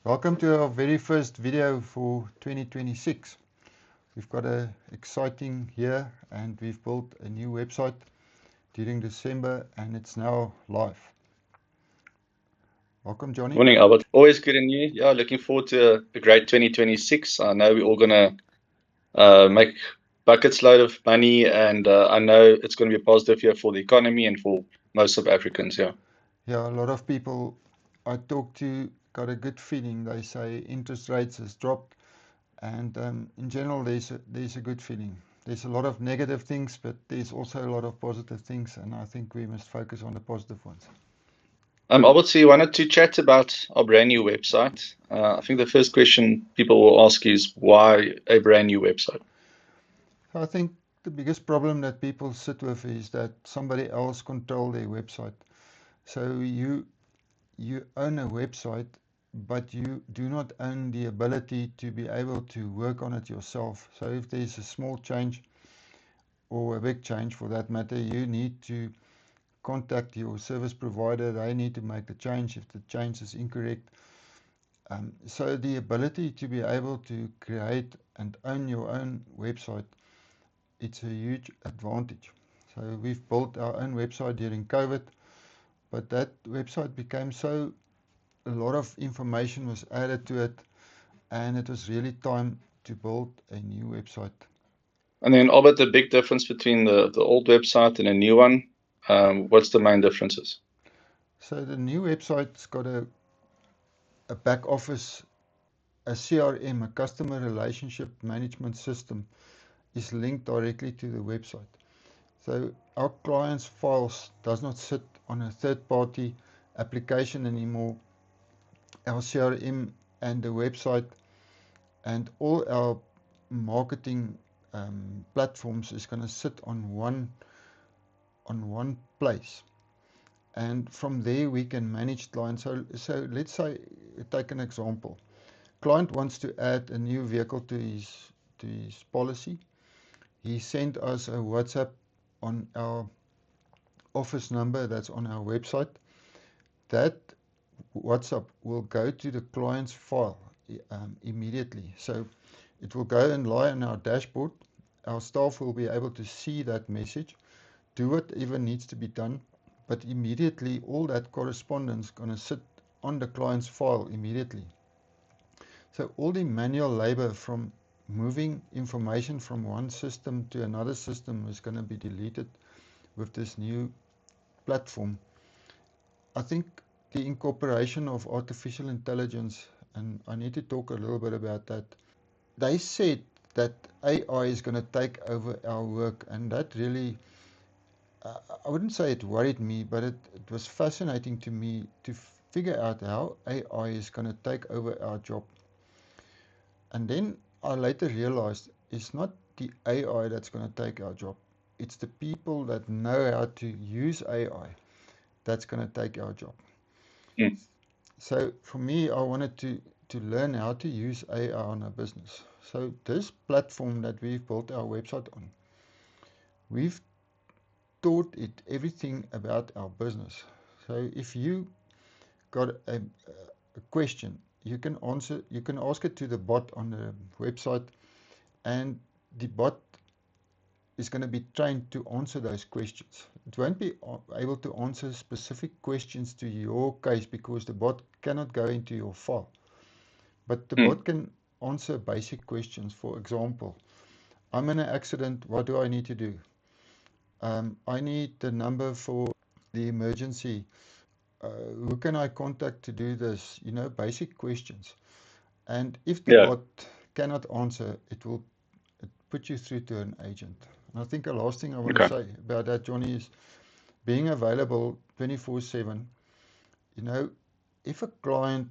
Welcome to our very first video for 2026. We've got an exciting year and we've built a new website during December and it's now live. Welcome, Johnny. Morning, Albert. Always good in you. Yeah, looking forward to a great 2026. I know we're all gonna make buckets load of money, and I know it's going to be a positive year for the economy and for most of Africans. Yeah. Yeah, a lot of people I talk to got a good feeling. They say interest rates has dropped and in general there's a good feeling. There's a lot of negative things, but there's also a lot of positive things, and I think we must focus on the positive ones. Albert, so you wanted to chat about our brand new website. I think the first question people will ask is why a brand new website? I think the biggest problem that people sit with is that somebody else control their website. So you own a website, but you do not own the ability to be able to work on it yourself. So if there's a small change or a big change for that matter, you need to contact your service provider. They need to make the change if the change is incorrect. So the ability to be able to create and own your own website, it's a huge advantage. So we've built our own website during COVID, but that website became so a lot of information was added to it, and it was really time to build a new website. And then, Albert, the big difference between the old website and a new one, what's the main differences? So the new website's got a back office, a CRM, a customer relationship management system, is linked directly to the website. So our clients' files does not sit on a third-party application anymore. Our CRM and the website and all our marketing platforms is going to sit on one place, and from there we can manage clients. So let's say, take an example. Client wants to add a new vehicle to his policy. He sent us a WhatsApp on our office number that's on our website. That WhatsApp will go to the client's file immediately. So it will go and lie on our dashboard. Our staff will be able to see that message, do whatever needs to be done, but immediately all that correspondence is going to sit on the client's file immediately. So all the manual labor from moving information from one system to another system is going to be deleted with this new platform. I think the incorporation of artificial intelligence, and I need to talk a little bit about that. They said that AI is going to take over our work, and that really, I wouldn't say it worried me, but it was fascinating to me to figure out how AI is going to take over our job. And then I later realized it's not the AI that's going to take our job. It's the people that know how to use AI that's going to take our job. Mm. So for me, I wanted to learn how to use AI on our business. So this platform that we've built our website on, we've taught it everything about our business. So if you got a question, you can ask it to the bot on the website, and the bot is going to be trained to answer those questions. It won't be able to answer specific questions to your case because the bot cannot go into your file. But the bot can answer basic questions. For example, I'm in an accident, what do I need to do? I need the number for the emergency. Who can I contact to do this? Basic questions. And if the Yeah. bot cannot answer, it will put you through to an agent. And I think the last thing I want to Okay. say about that, Johnny, is being available 24/7. If a client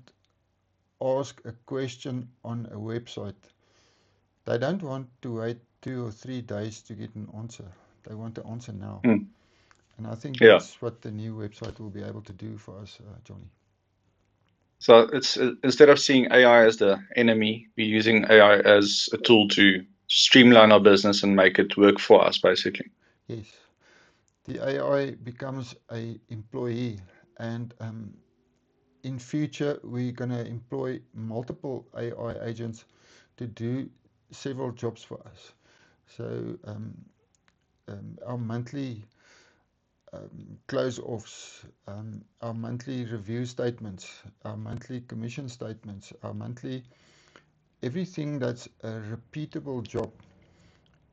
asks a question on a website, they don't want to wait 2 or 3 days to get an answer. They want the answer now. Mm. And I think Yeah. that's what the new website will be able to do for us, Johnny. So it's instead of seeing AI as the enemy, we're using AI as a tool to streamline our business and make it work for us, basically. Yes. The AI becomes a employee, and in future, we're going to employ multiple AI agents to do several jobs for us. So our monthly close offs, our monthly review statements, our monthly commission statements, our monthly everything that's a repeatable job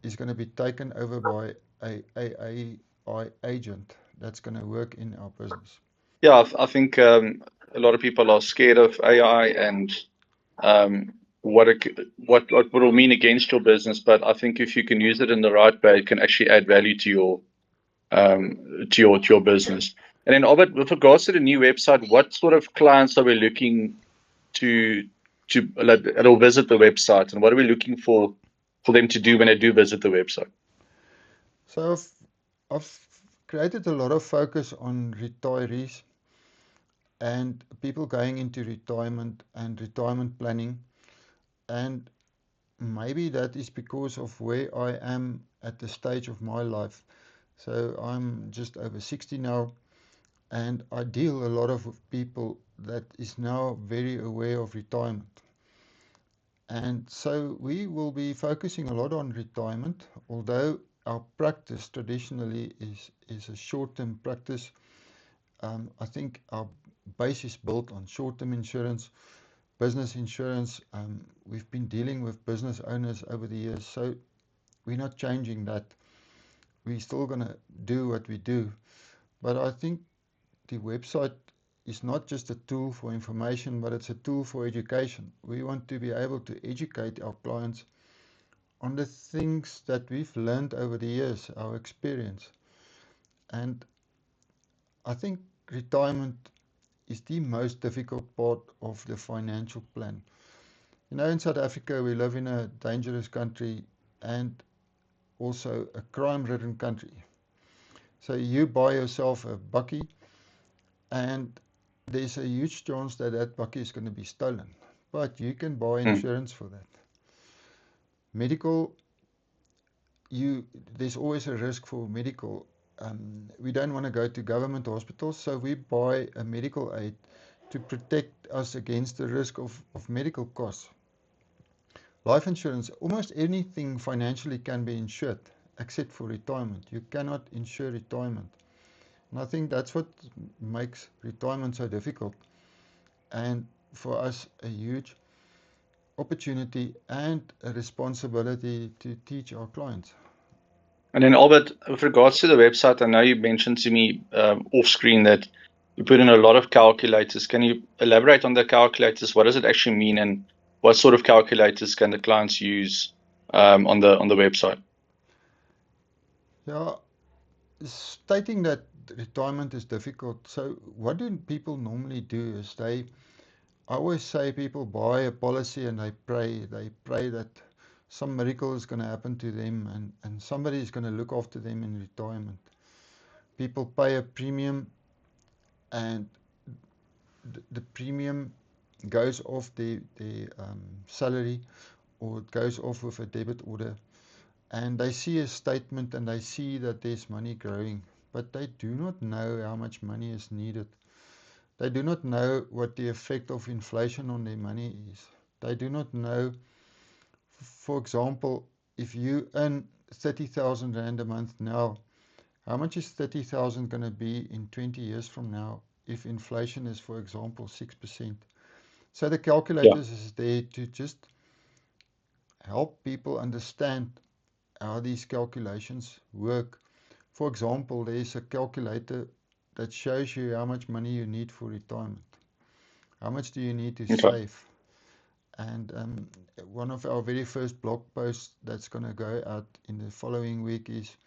is going to be taken over by a AI agent that's going to work in our business. Yeah, I think a lot of people are scared of AI and um, what it will mean against your business. But I think if you can use it in the right way, it can actually add value to your business. And then, Albert, with regards to the new website, what sort of clients are we looking to like, that'll visit the website, and what are we looking for them to do when they do visit the website? So I've created a lot of focus on retirees and people going into retirement and retirement planning. And maybe that is because of where I am at the stage of my life. So I'm just over 60 now, and I deal a lot of with people that is now very aware of retirement. And so we will be focusing a lot on retirement, although our practice traditionally is a short-term practice. I think our base is built on short-term insurance, business insurance. We've been dealing with business owners over the years, so we're not changing that. We're still going to do what we do. But I think the website is not just a tool for information, but it's a tool for education. We want to be able to educate our clients on the things that we've learned over the years, our experience. And I think retirement is the most difficult part of the financial plan. You know, in South Africa, we live in a dangerous country and also a crime-ridden country. So you buy yourself a bakkie, and there's a huge chance that that bakkie is going to be stolen. But you can buy Hmm. insurance for that. Medical, there's always a risk for medical. We don't want to go to government hospitals, so we buy a medical aid to protect us against the risk of medical costs. Life insurance, almost anything financially can be insured except for retirement. You cannot insure retirement. And I think that's what makes retirement so difficult. And for us, a huge opportunity and a responsibility to teach our clients. And then, Albert, with regards to the website, I know you mentioned to me off screen that you put in a lot of calculators. Can you elaborate on the calculators? What does it actually mean, and what sort of calculators can the clients use on the website? Yeah, stating that retirement is difficult. So what do people normally do is I always say people buy a policy and they pray that some miracle is going to happen to them and somebody is going to look after them in retirement. People pay a premium and the premium goes off the salary, or it goes off with a debit order, and they see a statement and they see that there's money growing, but they do not know how much money is needed. They do not know what the effect of inflation on their money is. They do not know, for example, if you earn 30,000 Rand a month now, how much is 30,000 going to be in 20 years from now if inflation is, for example, 6%? So the Yeah. calculators is there to just help people understand how these calculations work. For example, there is a calculator that shows you how much money you need for retirement. How much do you need to Okay. save? And one of our very first blog posts that's going to go out in the following week is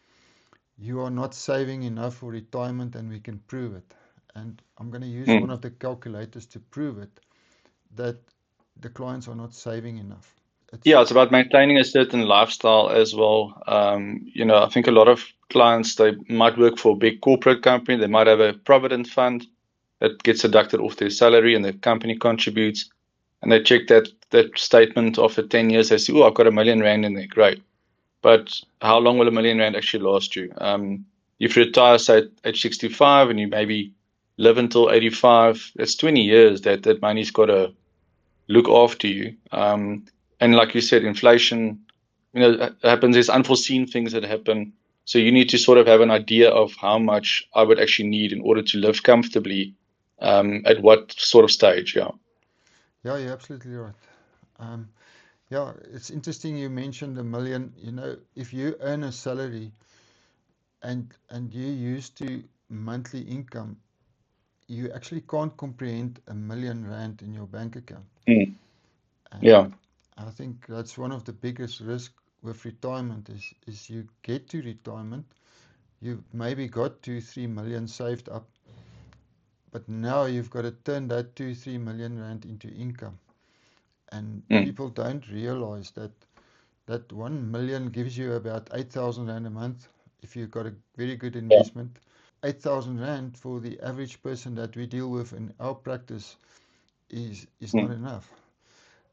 you are not saving enough for retirement and we can prove it. And I'm going to use one Hmm. of the calculators to prove it that the clients are not saving enough. It's Yeah, it's about maintaining a certain lifestyle as well. I think a lot of clients, they might work for a big corporate company. They might have a provident fund that gets deducted off their salary and the company contributes. And they check that statement after 10 years. They say, oh, I've got R1 million in there. Great. But how long will R1 million actually last you? If you retire, say, at age 65 and you maybe live until 85. It's 20 years that money's got to look after you. And like you said, inflation, happens. There's unforeseen things that happen. So you need to sort of have an idea of how much I would actually need in order to live comfortably, at what sort of stage. Yeah. Yeah, you're absolutely right. Um, yeah, it's interesting you mentioned a million. If you earn a salary and you're used to monthly income, you actually can't comprehend R1 million in your bank account. Mm. And Yeah. I think that's one of the biggest risks with retirement is you get to retirement, you've maybe got 2-3 million saved up, but now you've got to turn that 2-3 million rand into income. And Mm. people don't realize that 1 million gives you about 8,000 rand a month if you've got a very good Yeah. investment. 8,000 rand for the average person that we deal with in our practice is not Mm. enough.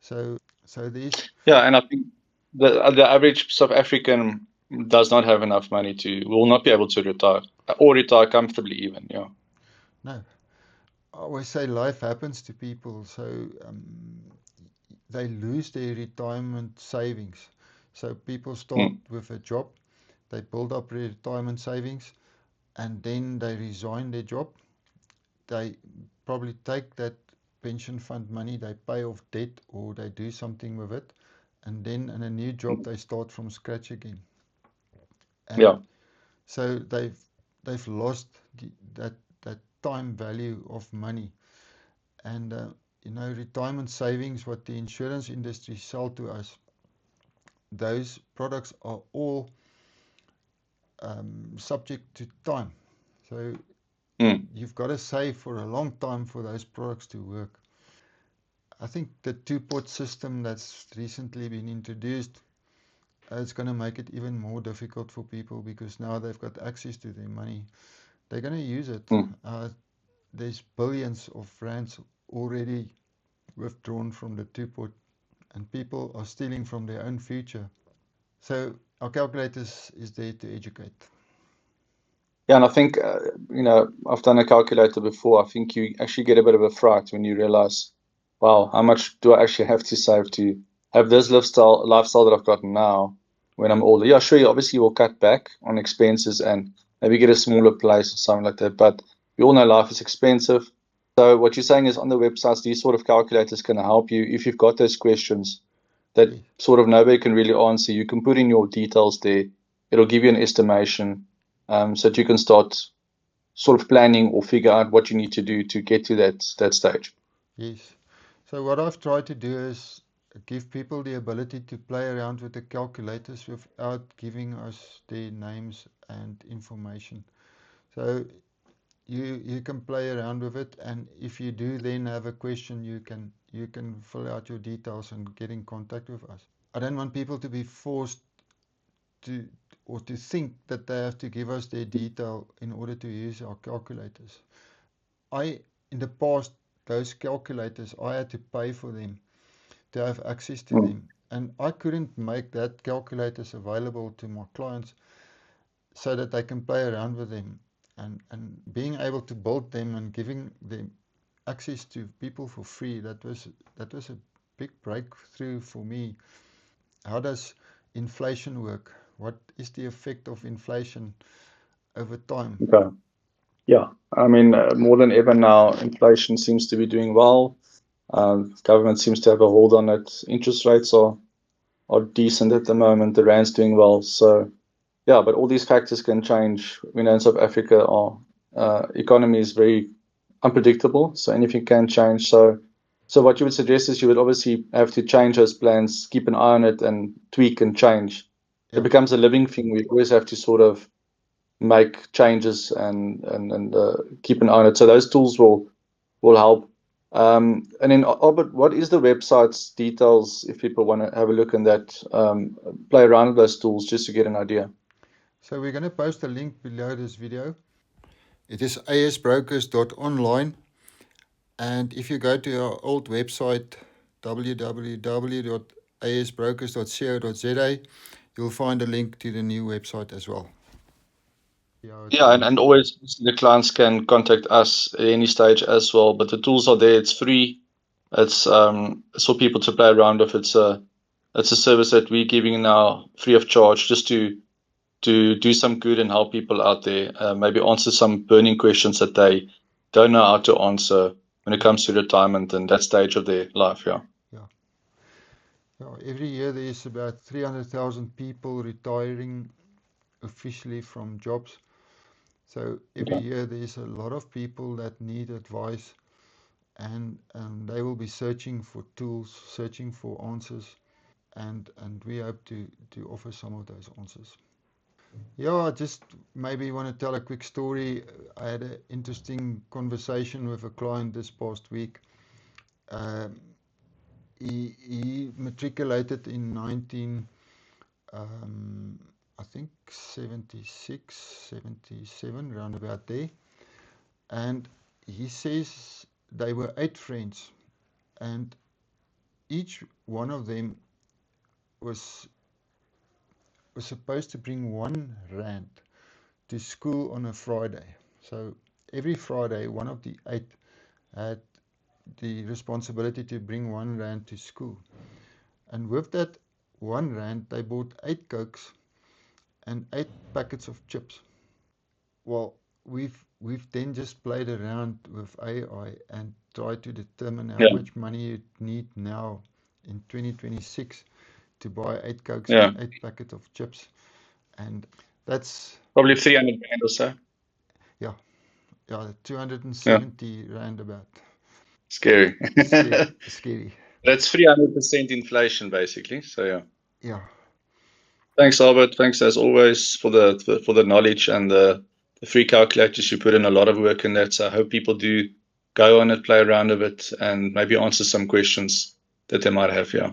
So there's Yeah. And I think the average South African does not have enough money will not be able to retire or retire comfortably even. Yeah. no. I always say life happens to people, so they lose their retirement savings. So people start Mm. with a job, they build up retirement savings, and then they resign their job. They probably take that pension fund money, they pay off debt or they do something with it, and then in a new job Mm. they start from scratch again. And Yeah. so they've lost that time value of money. And retirement savings, what the insurance industry sell to us, those products are all subject to time. So Mm. you've got to save for a long time for those products to work. I think the two-pot system that's recently been introduced, it's going to make it even more difficult for people because now they've got access to their money. They're going to use it. Mm. There's billions of rands already withdrawn from the two-pot, and people are stealing from their own future. So our calculators is there to educate. Yeah, and I think I've done a calculator before. I think you actually get a bit of a fright when you realize, wow, how much do I actually have to save to have this lifestyle that I've got now when I'm older? Yeah, sure, you obviously will cut back on expenses and maybe get a smaller place or something like that. But we all know life is expensive. So what you're saying is on the websites, these sort of calculators can help you if you've got those questions that Yeah. sort of nobody can really answer. You can put in your details there. It'll give you an estimation, so that you can start sort of planning or figure out what you need to do to get to that stage. Yes. So what I've tried to do is give people the ability to play around with the calculators without giving us their names and information. So you can play around with it, and if you do then have a question, you can fill out your details and get in contact with us. I don't want people to be forced to or to think that they have to give us their detail in order to use our calculators. I in the past those calculators I had to pay for them to have access to Mm. them, and I couldn't make that calculators available to my clients so that they can play around with them, and being able to build them and giving them access to people for free, that was a big breakthrough for me. How does inflation work? What is the effect of inflation over time? Okay. Yeah. I mean, more than ever now, inflation seems to be doing well. Government seems to have a hold on it. Interest rates are decent at the moment. The rand's doing well. So yeah, but all these factors can change. We know in South Africa, our economy is very unpredictable, so anything can change. So what you would suggest is you would obviously have to change those plans, keep an eye on it, and tweak and change. It Yeah. becomes a living thing. We always have to sort of make changes and keep an eye on it. So those tools will help. And then, Albert, what is the website's details if people want to have a look in that, play around with those tools just to get an idea? So we're going to post a link below this video. It is asbrokers.online. And if you go to our old website, www.asbrokers.co.za, you'll find a link to the new website as well. Yeah, it Yeah, will. and always the clients can contact us at any stage as well. But the tools are there. It's free. It's for people to play around with. It's a service that we're giving now free of charge, just to do some good and help people out there. Maybe answer some burning questions that they don't know how to answer when it comes to retirement and that stage of their life. Yeah. Yeah. Yeah. Every year there is about 300,000 people retiring officially from jobs. So every Okay. year there is a lot of people that need advice, and they will be searching for tools, searching for answers, and we hope to offer some of those answers. Yeah, I just maybe want to tell a quick story. I had an interesting conversation with a client this past week. Um, he matriculated in 19, I think 76, 77, around about there. And he says they were 8 friends, and each one of them was was supposed to bring 1 rand to school on a Friday. So every Friday, one of the 8 had the responsibility to bring 1 rand to school. And with that 1 rand, they bought 8 Cokes and 8 packets of chips. Well, we've then just played around with AI and tried to determine how Yeah. much money you need now in 2026 to buy 8 Cokes Yeah. and 8 packets of chips. And that's, Probably 300 Rand or so. yeah, yeah, Yeah. 270 rand about. Scary. Scary. That's 300% inflation, basically. So yeah. Yeah, Thanks, Albert. Thanks as always for the knowledge and the free calculators. You put in a lot of work in that. So I hope people do go on it, play around with it, and maybe answer some questions that they might have. Yeah.